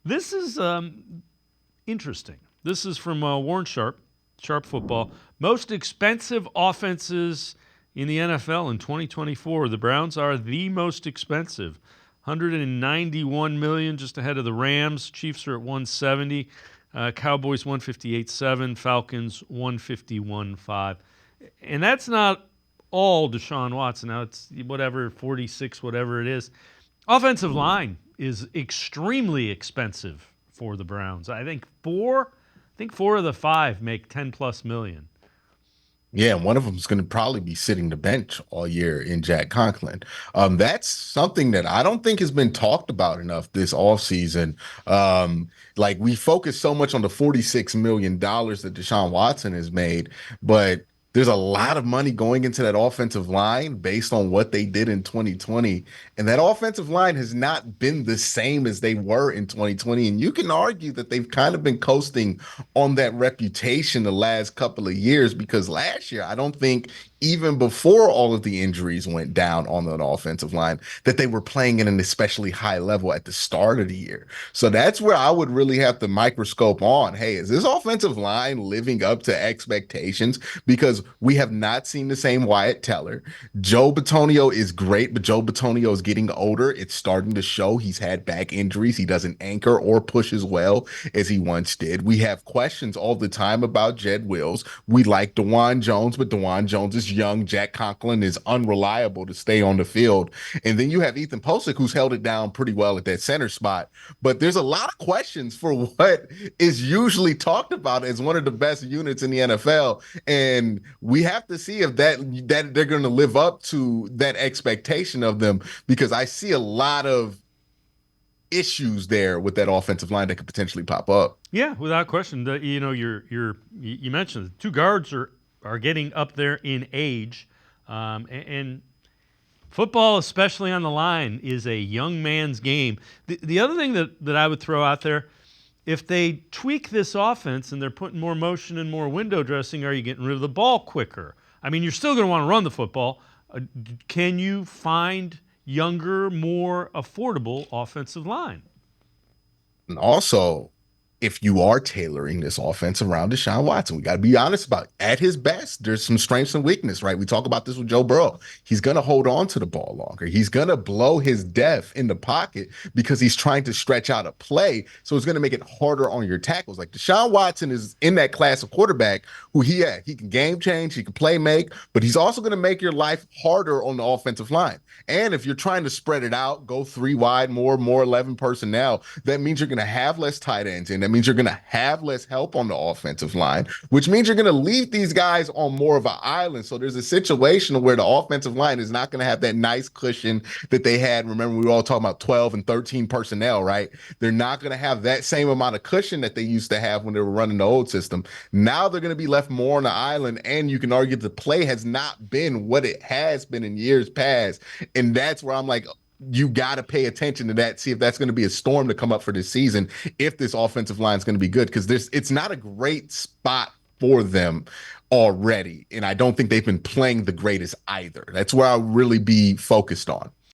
This is interesting. This is from Warren Sharp, Sharp Football. Most expensive offenses in the NFL in 2024. The Browns are the most expensive. 191 million, just ahead of the Rams. Chiefs are at 170. Cowboys 158.7. Falcons 151.5. And that's not all Deshaun Watson. Now it's whatever 46, whatever it is. Offensive line is extremely expensive for the Browns. I think four of the five make 10 plus million. Yeah, and one of them is going to probably be sitting the bench all year in Jack Conklin. That's something that I don't think has been talked about enough this offseason. Like we focus so much on the $46 million that Deshaun Watson has made, but there's a lot of money going into that offensive line based on what they did in 2020. And that offensive line has not been the same as they were in 2020. And you can argue that they've kind of been coasting on that reputation the last couple of years because last year, I don't think even before all of the injuries went down on an offensive line, that they were playing at an especially high level at the start of the year. So that's where I would really have to microscope on, hey, is this offensive line living up to expectations? Because we have not seen the same Wyatt Teller. Joe Batonio is great, but Joe Batonio is getting older. It's starting to show he's had back injuries. He doesn't anchor or push as well as he once did. We have questions all the time about Jed Wills. We like DeJuan Jones, but DeJuan Jones is young. Jack Conklin is unreliable to stay on the field. And then you have Ethan Posick, who's held it down pretty well at that center spot. But there's a lot of questions for what is usually talked about as one of the best units in the NFL. And we have to see if that they're going to live up to that expectation of them because I see a lot of issues there with that offensive line that could potentially pop up. Yeah, without question. You mentioned the two guards are getting up there in age, and football, especially on the line, is a young man's game. The other thing that I would throw out there, if they tweak this offense and they're putting more motion and more window dressing, are you getting rid of the ball quicker? I mean, you're still going to want to run the football. Can you find younger, more affordable offensive line? And also, if you are tailoring this offense around Deshaun Watson, we got to be honest about it. At his best, there's some strengths and weakness, right? We talk about this with Joe Burrow. He's going to hold on to the ball longer. He's going to blow his def in the pocket because he's trying to stretch out a play. So it's going to make it harder on your tackles. Like Deshaun Watson is in that class of quarterback who he can game change, he can play make, but he's also going to make your life harder on the offensive line. And if you're trying to spread it out, go three wide, more 11 personnel, that means you're going to have less tight ends in. That means you're going to have less help on the offensive line, which means you're going to leave these guys on more of an island. So there's a situation where the offensive line is not going to have that nice cushion that they had. Remember, we were all talking about 12 and 13 personnel, right? They're not going to have that same amount of cushion that they used to have when they were running the old system. Now they're going to be left more on the island, and you can argue the play has not been what it has been in years past. And that's where I'm like, you got to pay attention to that, see if that's going to be a storm to come up for this season, if this offensive line is going to be good, because it's not a great spot for them already. And I don't think they've been playing the greatest either. That's where I'll really be focused on.